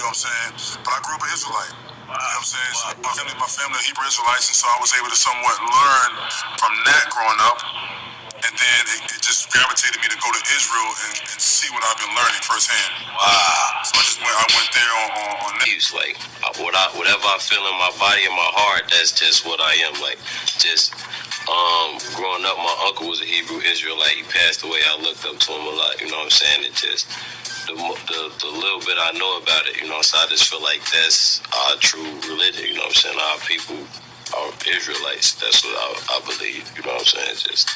know what I'm saying? But I grew up an Israelite. You know what I'm saying? So my family are Hebrew Israelites, and so I was able to somewhat learn from that growing up. And then it just gravitated me to go to Israel and see what I've been learning firsthand. Wow. So I went there on that. Like, whatever I feel in my body and my heart, that's just what I am. Like, just growing up, my uncle was a Hebrew Israelite. He passed away. I looked up to him a lot. You know what I'm saying? It just the little bit I know about it. You know, so I just feel like that's our true religion. You know what I'm saying? Our people are Israelites. That's what I believe. You know what I'm saying? Just.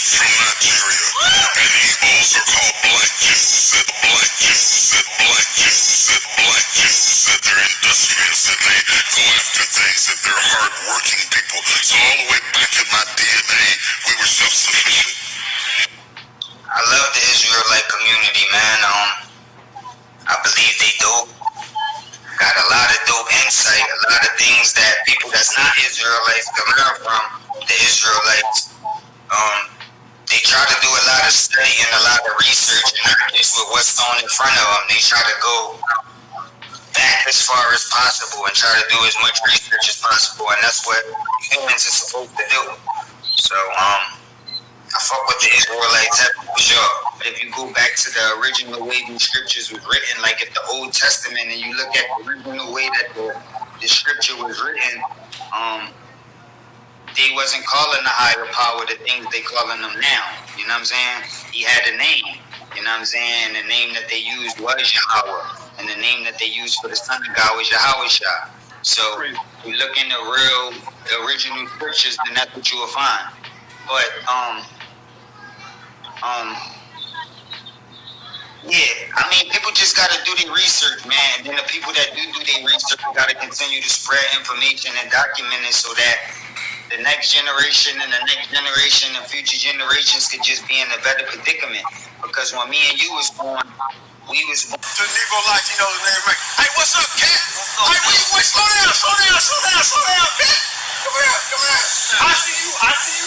From Nigeria, and Igbos are called black Jews, and black Jews, and black Jews, and black Jews, and they're industrious, and they go after things, and they're hard-working people. So all the way back in my DNA, we were self-sufficient. I love the Israelite community, man. I believe they dope. Got a lot of dope insight, a lot of things that people that's not Israelites can learn from the Israelites. They try to do a lot of study and a lot of research, and not just with what's thrown in front of them. They try to go back as far as possible and try to do as much research as possible, and that's what humans are supposed to do. So, I fuck with the Israelites for sure. But if you go back to the original way these scriptures was written, like at the Old Testament, and you look at the original way that the scripture was written, they wasn't calling the higher power the things they calling them now. You know what I'm saying? He had a name. You know what I'm saying? The name that they used was Yahweh, and the name that they used for the son of God was Yahweh. So we look in the original scriptures, then that's what you will find. But yeah, I mean, people just gotta do their research, man. And then the people that do their research gotta continue to spread information and document it so that the next generation and the next generation and future generations could just be in a better predicament. Because when me and you was born, we was born. To Negro like, you know, right? Hey, what's up, cat? Hey, wait, slow down, cat. Come here. I see you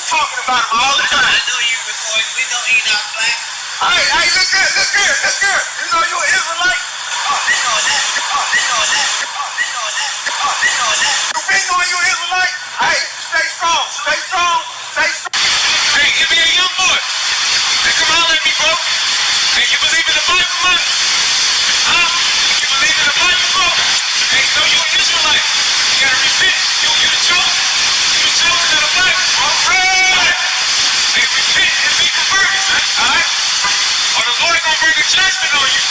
talking about him all the time. I know you recording. We know he not black. Hey, look good. You know you an Israelite? They know that. You been knowing you an Israelite? Hey, stay strong. Hey, give me a young boy. Hey, come holler at me, bro. Hey, you believe in the Bible, man? Huh? You believe in the Bible, bro? Hey, no, you an Israelite. You gotta repent. You the chosen. You the chosen of the Bible. All right. Hey, repent and be converted, man. All right? Or the Lord gonna bring a judgment on you.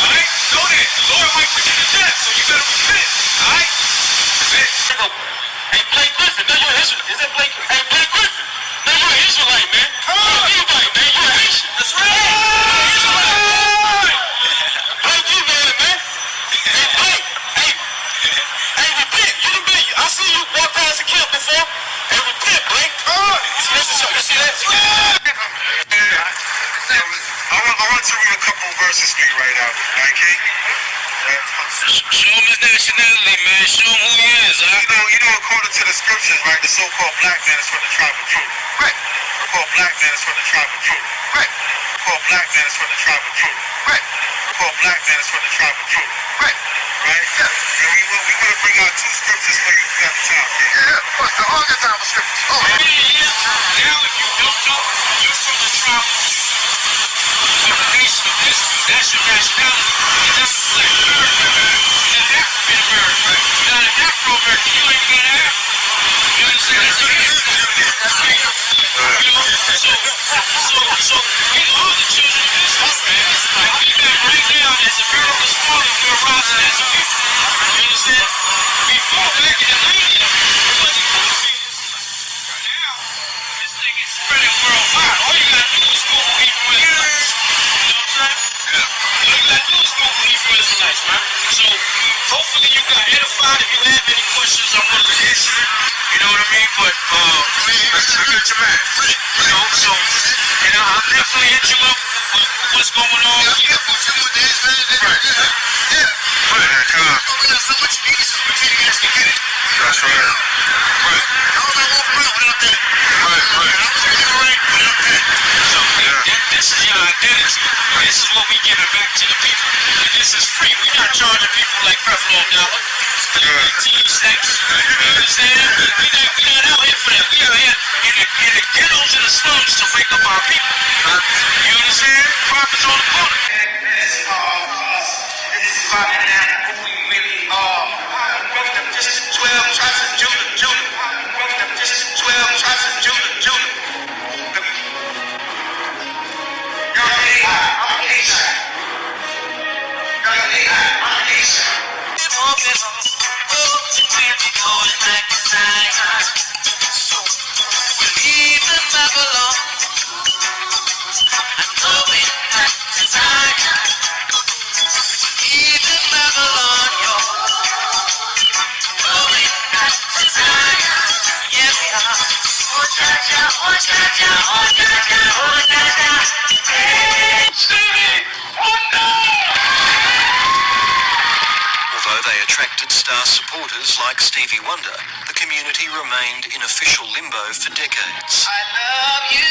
All right? Know that. The Lord might put you to death, so you better repent. All right? Hey, Blake Griffin. No, you're an Israelite. Is that Blake? Hey, Blake Griffin. No, you're an Israelite, man. You're an Israelite, man. You're a Haitian. That's right. Israelite. Blake, you man. Hey, Blake. Hey, repent. You done been. I see you walk past the camp before. Hey, repent, Blake. You see that? I want to read a couple verses for you right now, okay? Show him his nationality, man. Show him who he is, huh? You know, according to the scriptures, right, the so-called black man is from the tribe of Judah. Right. The black man is from the tribe of Judah. Right. The black man is from the tribe of Judah. Right. The black man is from the tribe of Judah. Right. Right? Yeah. And we're going to bring out two scriptures for you if you got the time. Yeah, of course. All the time for scriptures. Oh, yeah. Now, if you don't know, you're from the tribe of Judah. From the nation of Israel. That's your nationality. And that's black American. You're not African American. You're not an Afro-American. You ain't even got an Afro. You understand? That's your history. So we are the children of Israel, man. Like we got right now, as the miracle is falling, we're rising as a people. You understand? Before back in the 90s, it wasn't cool. Now, this thing is spreading worldwide. All you gotta do is Google Hebrew Israelites. You know what I'm saying? Yeah. All you gotta do is Google Hebrew Israelites, man. So hopefully you got edified. If you have any questions, I'm willing to answer it. You know what I mean? But I got your man. You know, so I'll definitely hit you up with what's going on. Right. Yeah. Right. We got so much needs for opportunities to get it. That's right. Right. How am I walking around without that? Right. I was getting right without that. So this is your identity. this is what we giving back to the people. And this is free. We're not charging people like Creflo Dollar. Snacks. You understand? We're not out here for that. We are here in the ghettos and the slums to wake up our people. You understand? Profits on the corner. This is about who we really are. Just 12 tribes of Judah. Just 12 tribes of Judah. Although they attracted star supporters like Stevie Wonder, the community remained in official limbo for decades. I love you.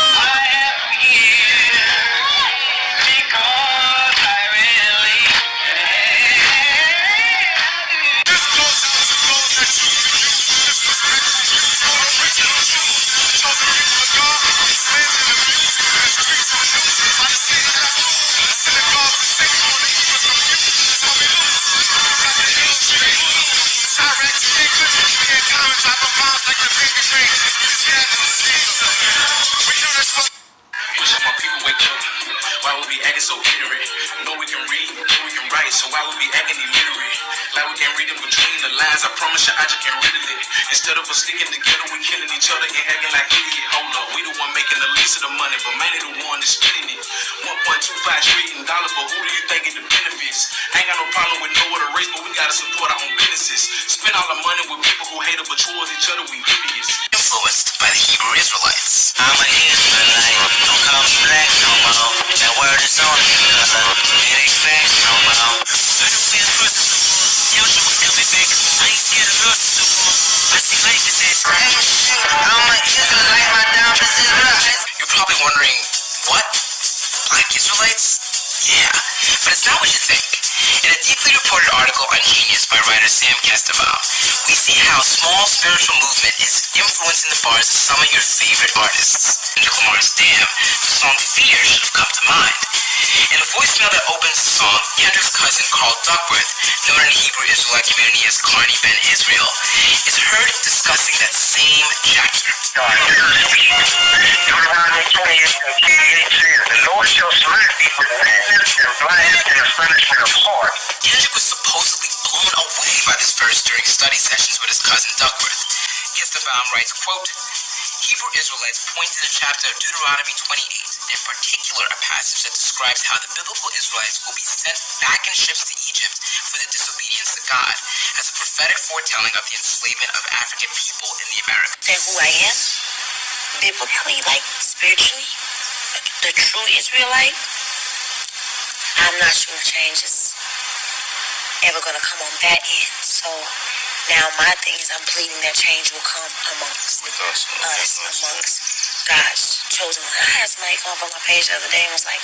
I am here because I really am. This goes out to those that choose to use disrespect, for original shoes. Show the people of God, slandered and abused in the streets of the news. By the city that I lose, synagogue, Satan on the evil from you. That's how we lose. Got the hills, we lose. Cyrex, England, we in time, dropping bombs like the baby rain. We do this for. So my people wake up. Why would we acting so ignorant? Know we can read, know we can write, so why would we acting illiterate? Like we can read in between the lines. I promise you, I just can riddle it. Instead of us sticking together, we killing each other and acting like idiot. Hold up, we the one making the least of the money, but man, they the one that's spending it. $1.25 trillion, but who do you think get the benefits? Ain't got no problem with no other race, but we gotta support our own businesses. Spend all the money with people who hate us, but towards each other, we idiots. Influenced by the Hebrew Israelites. I'm an Israelite, don't call me black no more. That word is on me, it ain't facts no more. I don't feel trust no more. Yosha was coming back, I ain't scared of loss no more. I see life as that. I'm an Israelite, my down is Israelites. You're probably wondering, what? Black Israelites? Yeah, but it's not what you think. In a deeply reported article on Genius by writer Sam Casteval, we see how small spiritual movement is influencing the bars of some of your favorite artists. Kendrick Lamar's Damn, the song Fear should have come to mind. In a voicemail that opens the song, Kendrick's cousin Carl Duckworth, known in the Hebrew Israelite community as Carney Ben Israel, is heard discussing that same chapter. The Lord shall smite thee with madness and blindness and astonishment of heart. Kendrick was supposedly blown away by this verse during study sessions with his cousin Duckworth. Casteval writes, quote, Hebrew Israelites point to the chapter of Deuteronomy 28, in particular a passage that describes how the biblical Israelites will be sent back in ships to Egypt for their disobedience to God as a prophetic foretelling of the enslavement of African people in the Americas. That who I am, biblically, like spiritually, the true Israelite, I'm not sure change is ever going to come on that end. So now my thing is I'm pleading that change will come amongst us, amongst God's chosen one. I had somebody come up on my page the other day and was like,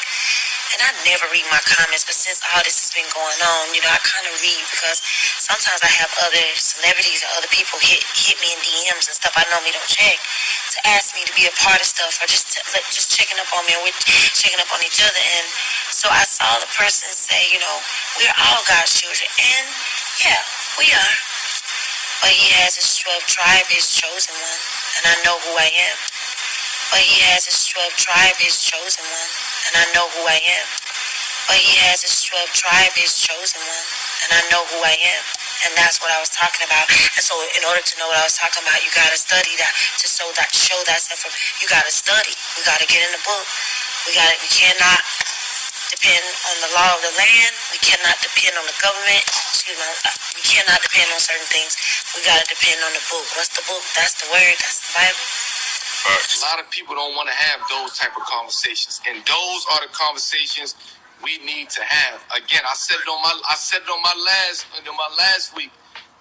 and I never read my comments, but since all this has been going on, you know, I kind of read because sometimes I have other celebrities or other people hit me in DMs and stuff I normally don't check to ask me to be a part of stuff or just checking up on me and we're checking up on each other. And so I saw the person say, you know, we're all God's children. And yeah, we are. But he has his 12 tribe, his chosen one, and I know who I am. But he has his 12 tribe, his chosen one, and I know who I am. But he has his 12 tribe, his chosen one, and I know who I am. And that's what I was talking about. And so in order to know what I was talking about, you got to study that, to show thyself. You got to study. We got to get in the book. We cannot depend on the law of the land. We cannot depend on the government. We cannot depend on certain things. We got to depend on the book. What's the book? That's the word. That's the Bible. A lot of people don't want to have those type of conversations, and those are the conversations we need to have. Again, I said it on my last week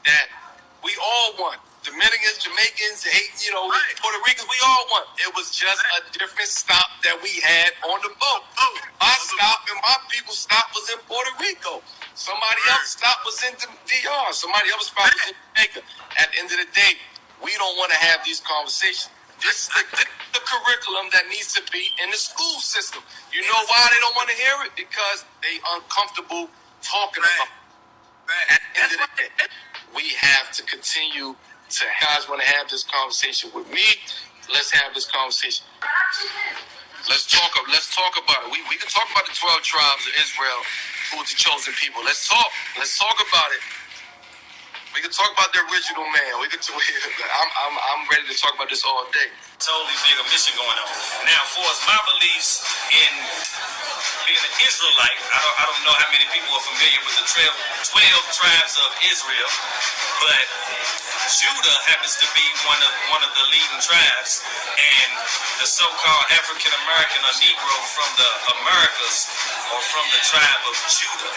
that we all one. Dominicans, Jamaicans, Puerto Ricans, we all won. It was just a different stop that we had on the boat. My stop and my people's stop was in Puerto Rico. Somebody else's stop was in the DR. Somebody else's stop was in Jamaica. At the end of the day, we don't want to have these conversations. This is the curriculum that needs to be in the school system. You know why they don't want to hear it? Because they uncomfortable talking about it. At the end of the day, we have to continue to. Guys want to have this conversation with me? Let's have this conversation. Let's talk about it. We can talk about the 12 tribes of Israel, who's the chosen people. Let's talk about it. We can talk about the original man. I'm ready to talk about this all day. Totally bigger mission going on. Now, for as my beliefs in being an Israelite, I don't know how many people are familiar with the 12 tribes of Israel, but Judah happens to be one of the leading tribes, and the so-called African American or Negro from the Americas or from the tribe of Judah.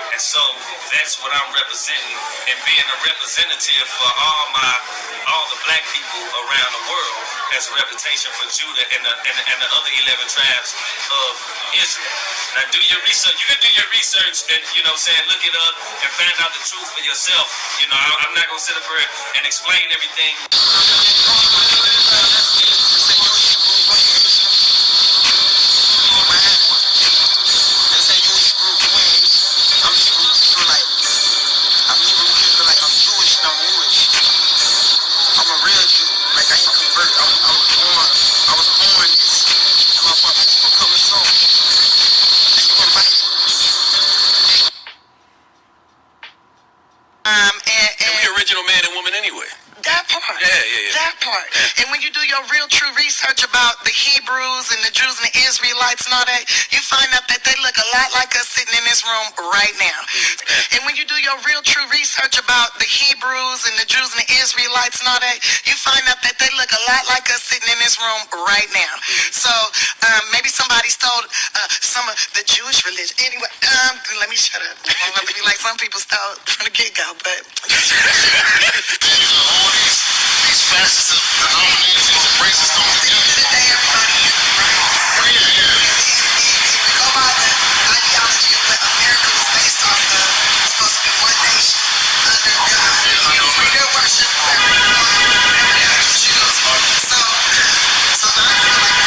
And so that's what I'm representing, and being a representative for all the black people around the world as a reputation for Judah and the other 11 tribes of Israel. Now do your research. You can do your research and, look it up and find out the truth for yourself. I'm not going to sit up here and explain everything. Man and woman anyway. That part. Yeah. That part. Yeah. And when you do your real true research about the Hebrews and the Jews and the Israelites and all that, you find out that they look a lot like us sitting in this room right now. And when you do your real true research about the Hebrews and the Jews and the Israelites and all that, you find out that they look a lot like us sitting in this room right now. So maybe somebody stole some of the Jewish religion. Anyway, let me shut up. I don't want to be like some people stole from the get-go, but all these facets of denominations and races come together. We go by the ideology of what America was based off of. It's supposed to be one nation under God. Freedom of worship, whatever you choose. So I feel like I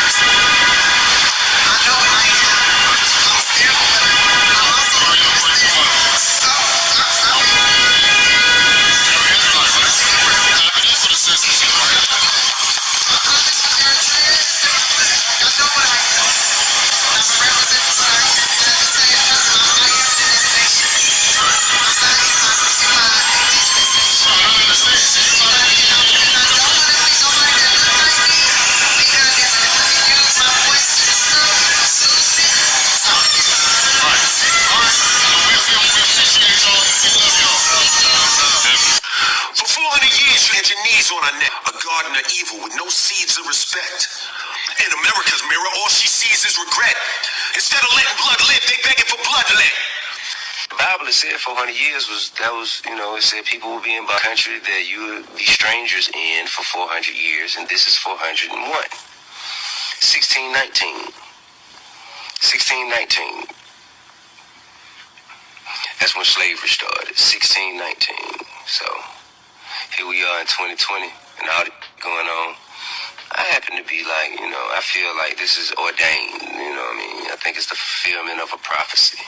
know what I am. I'm fearful, but I'm also on her neck, a garden of evil with no seeds of respect. In America's mirror, all she sees is regret. Instead of letting blood live, they begging for bloodlet. The Bible has said 400 years it said people will be in a country that you would be strangers in for 400 years, and this is 401. 1619. That's when slavery started, 1619. So here we are in 2020, and all that going on. I happen to be like, I feel like this is ordained, I think it's the fulfillment of a prophecy.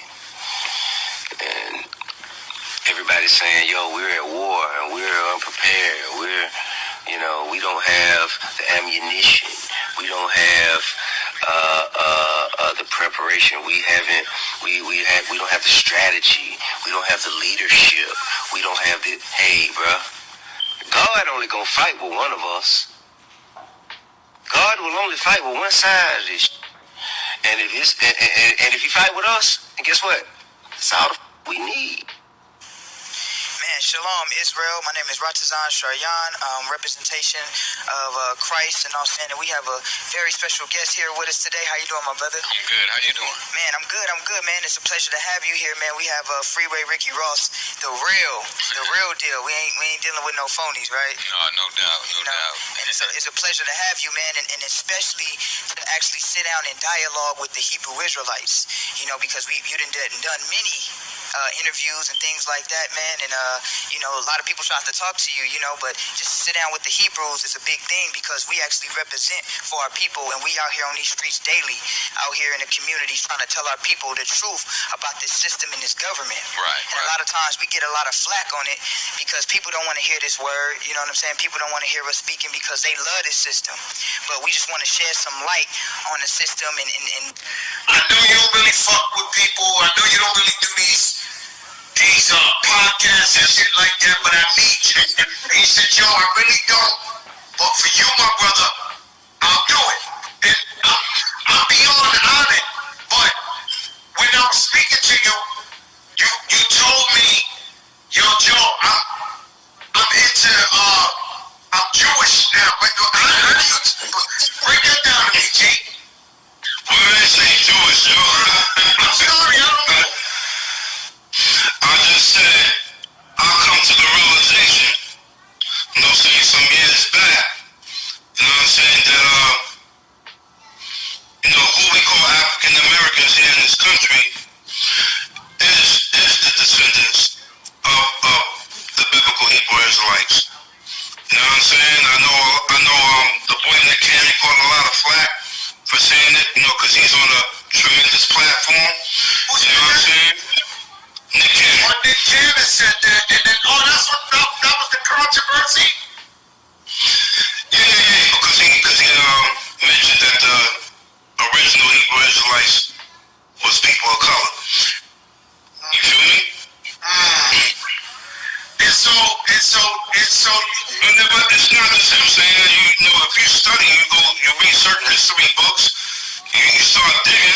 And everybody's saying, we're at war, and we're unprepared, we don't have the ammunition, we don't have the preparation, we don't have the strategy, we don't have the leadership, we don't have the, hey, bruh, God only gonna fight with one of us. God will only fight with one side of this. And if he fight with us, and guess what? That's all we need. Man, Man, Shalom, Israel. My name is Ratazan Sharyan, representation of Christ, and all saying that we have a very special guest here with us today. How you doing, my brother? I'm good. How you doing? Man, I'm good, man. It's a pleasure to have you here, man. We have Freeway Ricky Ross, the real deal. We ain't dealing with no phonies, right? No doubt, no doubt. And it's a pleasure to have you, man, and especially to actually sit down and dialogue with the Hebrew Israelites, you know, because you done many interviews and things like that, man, and you know, a lot of people try to talk to you, you know, but just to sit down with the Hebrews is a big thing because we actually represent for our people, and we out here on these streets daily, out here in the communities trying to tell our people the truth about this system and this government. Right. And a lot of times we get a lot of flack on it because people don't want to hear this word, you know what I'm saying? People don't want to hear us speaking because they love this system, but we just want to shed some light on the system. And I know you don't really fuck with people. I know you don't really do these podcasts and shit like that, but I need you. And he said, yo, I really don't. But for you, my brother, I'll do it. And I'm beyond honored. But when I was speaking to you, you told me, yo, Joe, I'm into, I'm Jewish now. But how do you break that down to me, G? Well, they say Jewish, yo. I'm sorry, I don't know. I just said, I'll come to the realization, you know what I'm saying, some years back, you know what I'm saying, that, you know, who we call African Americans here in this country is the descendants of the biblical Hebrew Israelites. You know what I'm saying? I know the boy Nick Cannon caught a lot of flack for saying it, you know, because he's on a tremendous platform. You know what I'm saying? Nick Cannon. Well, Nick Cannon said that, and then, that was the controversy? Yeah, because he mentioned that the original Hebrew Israelites was people of color. You feel me? And so, but it's not the same saying that, you know, if you study, you read certain history books, you start digging